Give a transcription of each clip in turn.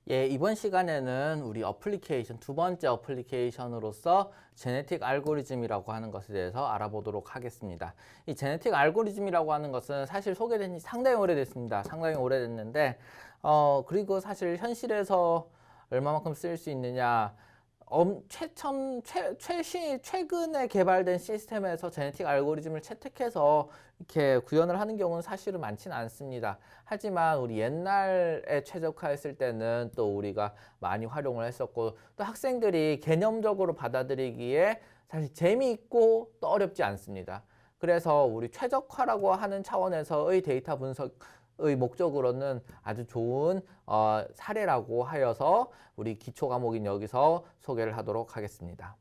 예, 이번 시간에는 우리 어플리케이션, 두 번째 어플리케이션으로서 제네틱 알고리즘이라고 하는 것에 대해서 알아보도록 하겠습니다. 이 제네틱 알고리즘이라고 하는 것은 사실 소개된 지 상당히 오래됐습니다. 상당히 오래됐는데, 그리고 사실 현실에서 얼마만큼 쓸 수 있느냐, 최근에 개발된 시스템에서 제네틱 알고리즘을 채택해서 이렇게 구현을 하는 경우는 사실은 많지는 않습니다. 하지만 우리 옛날에 최적화했을 때는 또 우리가 많이 활용을 했었고, 또 학생들이 개념적으로 받아들이기에 사실 재미있고 또 어렵지 않습니다. 그래서 우리 최적화라고 하는 차원에서의 데이터 분석의 목적으로는 아주 좋은 사례라고 하여서 우리 기초 과목인 여기서 소개를 하도록 하겠습니다.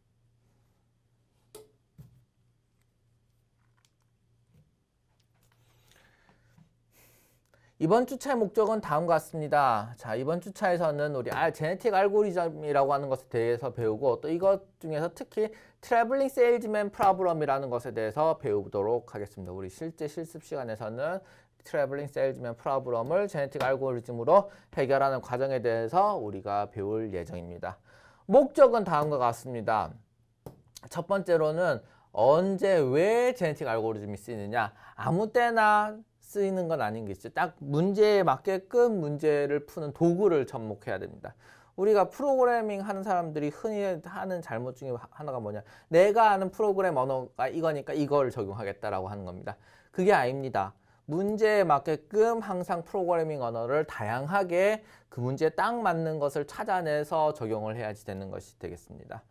이번 주차의 목적은 다음과 같습니다. 자, 이번 주차에서는 우리 제네틱 알고리즘이라고 하는 것에 대해서 배우고, 또 이것 중에서 특히 트래블링 세일즈맨 프로블럼이라는 것에 대해서 배우도록 하겠습니다. 우리 실제 실습 시간에서는 트래블링 세일즈맨 프로블럼을 제네틱 알고리즘으로 해결하는 과정에 대해서 우리가 배울 예정입니다. 목적은 다음과 같습니다. 첫 번째로는 언제 왜 제네틱 알고리즘이 쓰이느냐, 아무 때나 쓰이는 건 아닌 게 있죠. 딱 문제에 맞게끔 문제를 푸는 도구를 접목해야 됩니다. 우리가 프로그래밍 하는 사람들이 흔히 하는 잘못 중에 하나가 뭐냐, 내가 아는 프로그램 언어가 이거니까 이걸 적용하겠다라고 하는 겁니다. 그게 아닙니다. 문제에 맞게끔 항상 프로그래밍 언어를 다양하게 그 문제에 딱 맞는 것을 찾아내서 적용을 해야지 되는 것이 되겠습니다.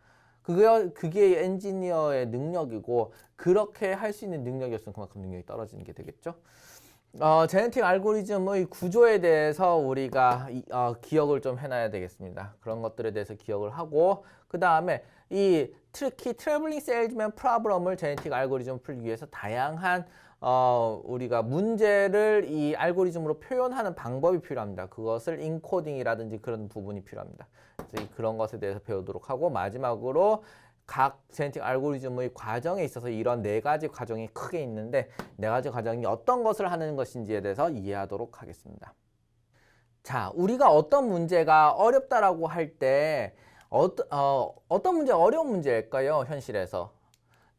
그게 엔지니어의 능력이고, 그렇게 할 수 있는 능력이었으면 그만큼 능력이 떨어지는 게 되겠죠. 제네틱 알고리즘의 구조에 대해서 우리가 기억을 좀 해놔야 되겠습니다. 그런 것들에 대해서 기억을 하고, 그 다음에 특히 트래블링 세일즈맨 프로블럼을 제네틱 알고리즘을 풀기 위해서 다양한 우리가 문제를 이 알고리즘으로 표현하는 방법이 필요합니다. 그것을 인코딩이라든지 그런 부분이 필요합니다. 그래서 그런 것에 대해서 배우도록 하고, 마지막으로 각 제네틱 알고리즘의 과정에 있어서 이런 네 가지 과정이 크게 있는데, 네 가지 과정이 어떤 것을 하는 것인지에 대해서 이해하도록 하겠습니다. 자, 우리가 어떤 문제가 어렵다라고 할 때 어떤 문제가 어려운 문제일까요? 현실에서.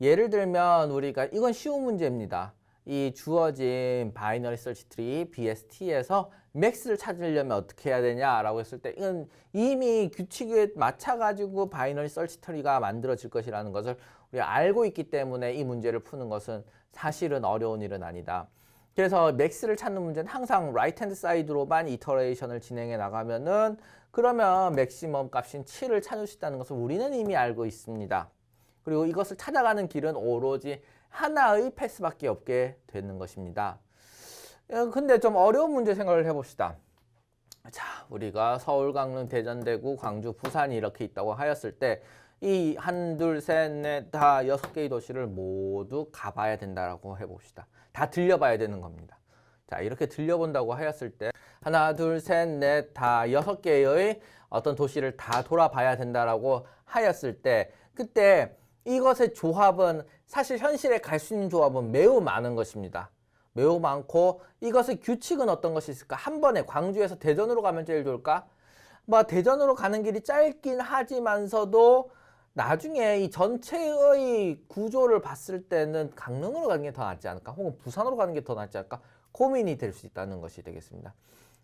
예를 들면 우리가 이건 쉬운 문제입니다. 이 주어진 바이너리 서치 트리 BST에서 맥스를 찾으려면 어떻게 해야 되냐라고 했을 때, 이건 이미 규칙에 맞춰 가지고 바이너리 서치 트리가 만들어질 것이라는 것을 우리가 알고 있기 때문에 이 문제를 푸는 것은 사실은 어려운 일은 아니다. 그래서 맥스를 찾는 문제는 항상 라이트 핸드 사이드로만 이터레이션을 진행해 나가면은, 그러면 맥시멈 값인 7을 찾을 수 있다는 것을 우리는 이미 알고 있습니다. 그리고 이것을 찾아가는 길은 오로지 하나의 패스밖에 없게 되는 것입니다. 근데 좀 어려운 문제 생각을 해봅시다. 자, 우리가 서울, 강릉, 대전, 대구, 광주, 부산이 이렇게 있다고 하였을 때, 이 한, 둘, 셋, 넷, 다 6개의 도시를 모두 가봐야 된다라고 해봅시다. 다 들려봐야 되는 겁니다. 자, 이렇게 들려본다고 하였을 때, 하나, 둘, 셋, 넷, 다 6개의 어떤 도시를 다 돌아봐야 된다라고 하였을 때, 그때 이것의 조합은, 사실 현실에 갈 수 있는 조합은 매우 많은 것입니다. 매우 많고, 이것의 규칙은 어떤 것이 있을까? 한 번에 광주에서 대전으로 가면 제일 좋을까? 뭐 대전으로 가는 길이 짧긴 하지만서도 나중에 이 전체의 구조를 봤을 때는 강릉으로 가는 게 더 낫지 않을까? 혹은 부산으로 가는 게 더 낫지 않을까? 고민이 될 수 있다는 것이 되겠습니다.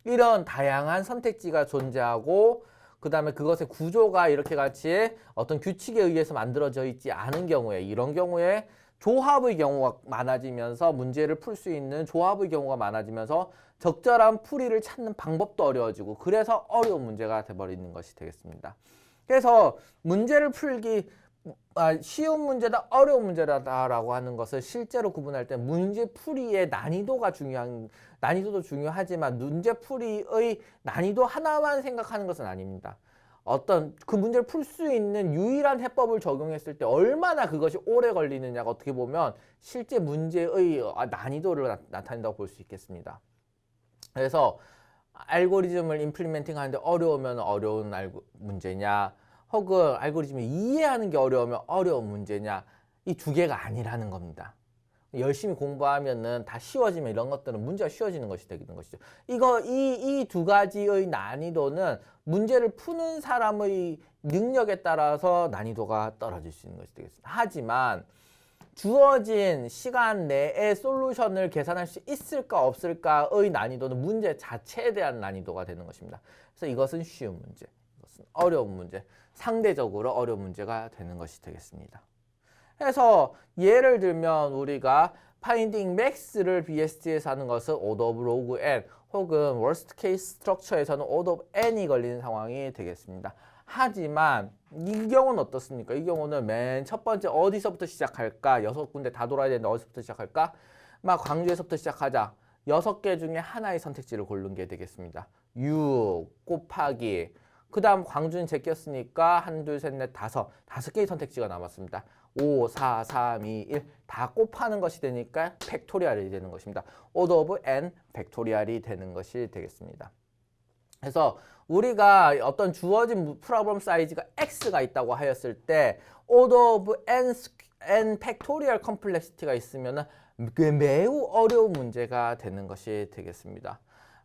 이런 다양한 선택지가 존재하고, 그 다음에 그것의 구조가 이렇게 같이 어떤 규칙에 의해서 만들어져 있지 않은 경우에, 이런 경우에 조합의 경우가 많아지면서, 문제를 풀 수 있는 조합의 경우가 많아지면서 적절한 풀이를 찾는 방법도 어려워지고, 그래서 어려운 문제가 돼버리는 것이 되겠습니다. 그래서 문제를 풀기, 쉬운 문제다, 어려운 문제다라고 하는 것을 실제로 구분할 때 문제 풀이의 난이도도 중요하지만 문제풀이의 난이도 하나만 생각하는 것은 아닙니다. 어떤 그 문제를 풀 수 있는 유일한 해법을 적용했을 때 얼마나 그것이 오래 걸리느냐가 어떻게 보면 실제 문제의 난이도를 나타낸다고 볼 수 있겠습니다. 그래서 알고리즘을 임플리멘팅 하는데 어려우면 어려운 문제냐, 혹은 알고리즘을 이해하는 게 어려우면 어려운 문제냐, 이 두 개가 아니라는 겁니다. 열심히 공부하면은 다 쉬워지면 이런 것들은 문제가 쉬워지는 것이 되는 것이죠. 이 두 가지의 난이도는 문제를 푸는 사람의 능력에 따라서 난이도가 떨어질 수 있는 것이 되겠습니다. 하지만 주어진 시간 내에 솔루션을 계산할 수 있을까 없을까의 난이도는 문제 자체에 대한 난이도가 되는 것입니다. 그래서 이것은 쉬운 문제, 이것은 어려운 문제, 상대적으로 어려운 문제가 되는 것이 되겠습니다. 그래서 예를 들면 우리가 finding max를 BST에서 하는 것은 order of log n 혹은 worst case structure에서는 order of n이 걸리는 상황이 되겠습니다. 하지만 이 경우는 어떻습니까? 이 경우는 맨 첫 번째 어디서부터 시작할까? 6군데 다 돌아야 되는데 어디서부터 시작할까? 막 광주에서부터 시작하자. 6개 중에 하나의 선택지를 고르는 게 되겠습니다. 6 곱하기 그 다음 광주는 제꼈으니까 1, 2, 3, 4, 5개의 선택지가 남았습니다. 5, 4, 3, 2, 1 다 곱하는 것이 되니까 팩토리얼이 되는 것입니다. order of n 팩토리얼이 되는 것이 되겠습니다. 그래서 우리가 어떤 주어진 프로블럼 사이즈가 x가 있다고 하였을 때 order of n 팩토리얼 컴플렉시티가 있으면 매우 어려운 문제가 되는 것이 되겠습니다.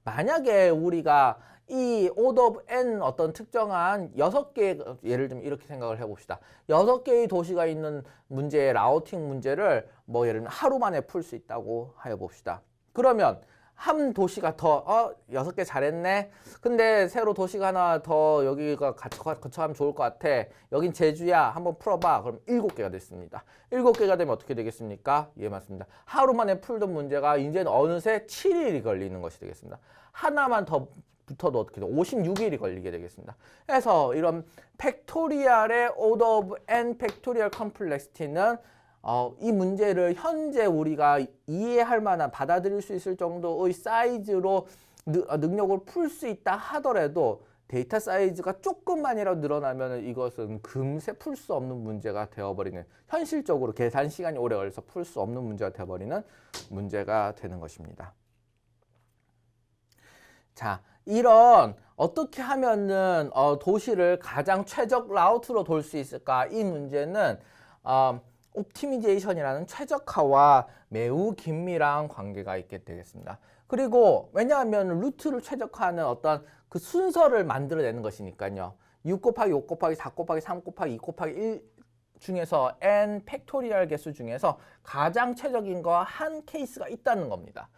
만약에 우리가 이 order of n 어떤 특정한 6개, 예를 들면 이렇게 생각을 해봅시다. 6개의 도시가 있는 문제의 라우팅 문제를 뭐 예를 들면 하루 만에 풀 수 있다고 하여 봅시다. 그러면 한 도시가 더 6개 잘했네. 근데 새로 도시가 하나 더 여기가 거쳐가면 좋을 것 같아. 여긴 제주야. 한번 풀어봐. 그럼 7개가 됐습니다. 7개가 되면 어떻게 되겠습니까? 예, 맞습니다. 하루 만에 풀던 문제가 이제는 어느새 7일이 걸리는 것이 되겠습니다. 하나만 더 붙어도 어떻게 돼? 56일이 걸리게 되겠습니다. 그래서 이런 팩토리얼의 order of n 팩토리얼 컴플렉시티는 이 문제를 현재 우리가 이해할 만한 받아들일 수 있을 정도의 사이즈로 능력을 풀 수 있다 하더라도 데이터 사이즈가 조금만이라도 늘어나면 이것은 금세 풀 수 없는 문제가 되어버리는, 현실적으로 계산 시간이 오래 걸려서 풀 수 없는 문제가 되어버리는 문제가 되는 것입니다. 자, 이런 어떻게 하면은 도시를 가장 최적 라우트로 돌 수 있을까? 이 문제는 옵티미제이션이라는 최적화와 매우 긴밀한 관계가 있게 되겠습니다. 그리고 왜냐하면 루트를 최적화하는 어떤 그 순서를 만들어내는 것이니까요. 6 곱하기 5 곱하기 4 곱하기 3 곱하기 2 곱하기 1 중에서 n 팩토리얼 개수 중에서 가장 최적인 거 한 케이스가 있다는 겁니다.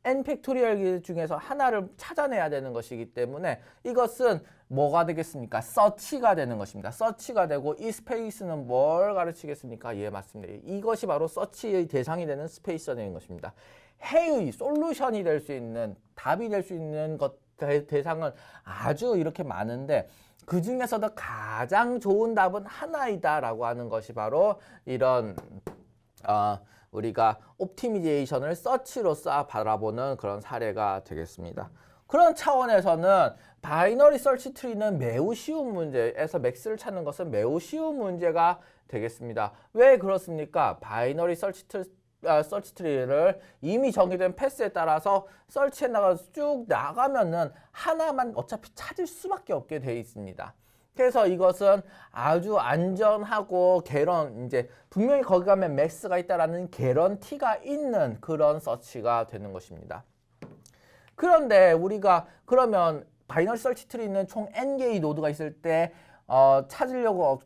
n 팩토리얼 중에서 하나를 찾아내야 되는 것이기 때문에 이것은 뭐가 되겠습니까? 서치가 되는 것입니다. 서치가 되고 이 스페이스는 뭘 가르치겠습니까? 예, 맞습니다. 이것이 바로 서치의 대상이 되는 스페이스가 되는 것입니다. 해의 솔루션이 될 수 있는, 답이 될 수 있는 대상은 아주 이렇게 많은데 그 중에서도 가장 좋은 답은 하나이다라고 하는 것이 바로 이런 우리가 옵티미제이션을 서치로 바라보는 그런 사례가 되겠습니다. 그런 차원에서는 바이너리 서치 트리는 매우 쉬운 문제에서 맥스를 찾는 것은 매우 쉬운 문제가 되겠습니다. 왜 그렇습니까? 바이너리 서치 트리를 이미 정의된 패스에 따라서 설치해 나가서 쭉 나가면은 하나만 어차피 찾을 수밖에 없게 되어 있습니다. 그래서 이것은 아주 안전하고 이제 분명히 거기 가면 맥스가 있다라는 개런티가 있는 그런 서치가 되는 것입니다. 그런데 우리가 그러면 바이너리 서치 트리는 총 n개의 노드가 있을 때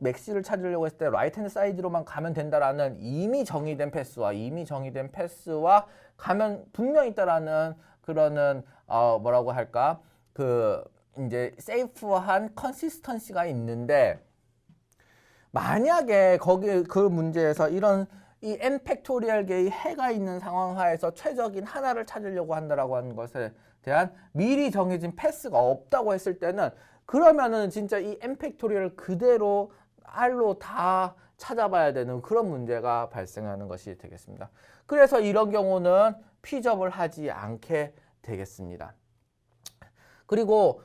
맥스를 찾으려고 했을 때 라이트 핸드 사이드로만 가면 된다라는 이미 정의된 패스와 가면 분명히 있다라는 그러는 뭐라고 할까? 이제 세이프한 컨시스턴시가 있는데, 만약에 그 문제에서 이런 이 n 팩토리얼 개의 해가 있는 상황하에서 최적인 하나를 찾으려고 한다라고 하는 것에 대한 미리 정해진 패스가 없다고 했을 때는, 그러면은 진짜 이 n 팩토리얼을 그대로 R로 다 찾아봐야 되는 그런 문제가 발생하는 것이 되겠습니다. 그래서 이런 경우는 피접을 하지 않게 되겠습니다. 그리고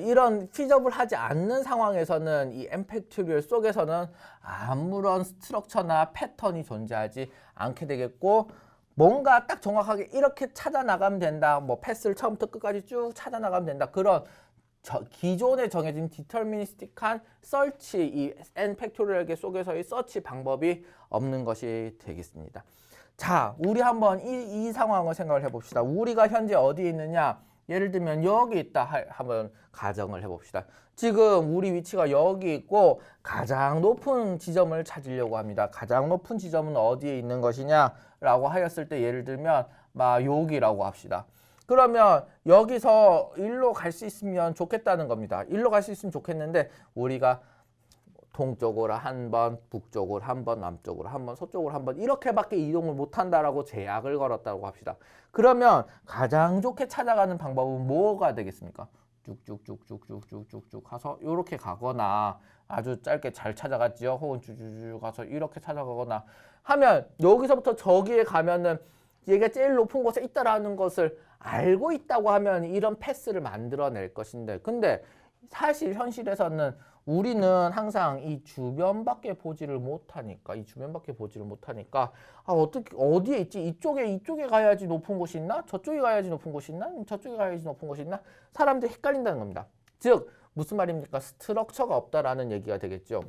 이런 피접을 하지 않는 상황에서는 이 n 팩토리얼 속에서는 아무런 스트럭처나 패턴이 존재하지 않게 되겠고, 뭔가 딱 정확하게 이렇게 찾아 나가면 된다, 뭐 패스를 처음부터 끝까지 쭉 찾아 나가면 된다, 그런 기존에 정해진 디터미니스틱한 서치, 이 n 팩토리얼 속에서의 서치 방법이 없는 것이 되겠습니다. 자, 우리 한번 이 상황을 생각을 해봅시다. 우리가 현재 어디에 있느냐? 예를 들면 여기 있다 한번 가정을 해봅시다. 지금 우리 위치가 여기 있고 가장 높은 지점을 찾으려고 합니다. 가장 높은 지점은 어디에 있는 것이냐라고 하였을 때 예를 들면 막 여기라고 합시다. 그러면 여기서 일로 갈 수 있으면 좋겠다는 겁니다. 일로 갈 수 있으면 좋겠는데 우리가 동쪽으로 한 번, 북쪽으로 한 번, 남쪽으로 한 번, 서쪽으로 한 번 이렇게밖에 이동을 못한다라고 제약을 걸었다고 합시다. 그러면 가장 좋게 찾아가는 방법은 뭐가 되겠습니까? 쭉쭉쭉쭉쭉쭉쭉 가서 이렇게 가거나 아주 짧게 잘 찾아갔죠. 혹은 쭉쭉쭉 가서 이렇게 찾아가거나 하면 여기서부터 저기에 가면은 얘가 제일 높은 곳에 있다라는 것을 알고 있다고 하면 이런 패스를 만들어낼 것인데 근데 사실 현실에서는 우리는 항상 이 주변밖에 보지를 못하니까 어떻게 어디에 있지? 이쪽에 가야지 높은 곳이 있나? 저쪽에 가야지 높은 곳이 있나? 저쪽에 가야지 높은 곳이 있나? 사람들이 헷갈린다는 겁니다. 즉 무슨 말입니까? 스트럭처가 없다라는 얘기가 되겠죠.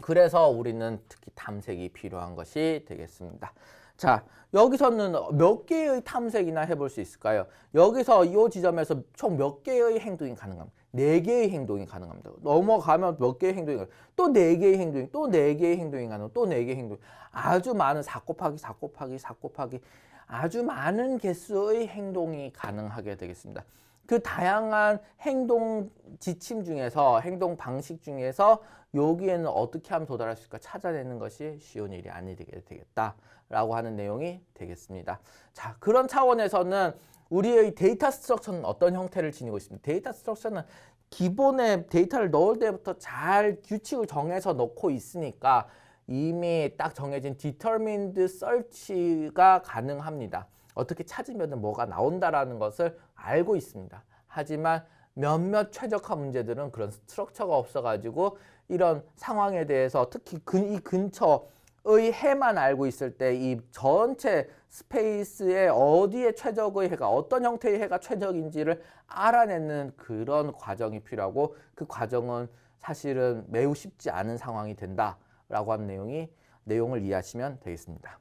그래서 우리는 특히 탐색이 필요한 것이 되겠습니다. 자, 여기서는 몇 개의 탐색이나 해볼 수 있을까요? 여기서 이 지점에서 총 몇 개의 행동이 가능합니다. 4개의 행동이 가능합니다. 넘어가면 몇 개의 행동이 가능합니다. 또 4개의 행동이, 또 4개의 행동이 가능합니다. 또 4개의 행동이. 아주 많은 4 곱하기 4 곱하기 4 곱하기 아주 많은 개수의 행동이 가능하게 되겠습니다. 그 다양한 행동 지침 중에서 행동 방식 중에서 여기에는 어떻게 하면 도달할 수 있을까 찾아내는 것이 쉬운 일이 아니게 되겠다라고 하는 내용이 되겠습니다. 자, 그런 차원에서는 우리의 데이터 스트럭처는 어떤 형태를 지니고 있습니다. 데이터 스트럭처는 기본에 데이터를 넣을 때부터 잘 규칙을 정해서 넣고 있으니까 이미 딱 정해진 determined search가 가능합니다. 어떻게 찾으면 뭐가 나온다라는 것을 알고 있습니다. 하지만 몇몇 최적화 문제들은 그런 스트럭처가 없어가지고 이런 상황에 대해서 특히 이 근처의 해만 알고 있을 때 이 전체 스페이스에 어디에 최적의 해가 어떤 형태의 해가 최적인지를 알아내는 그런 과정이 필요하고 그 과정은 사실은 매우 쉽지 않은 상황이 된다라고 하는 내용을 이해하시면 되겠습니다.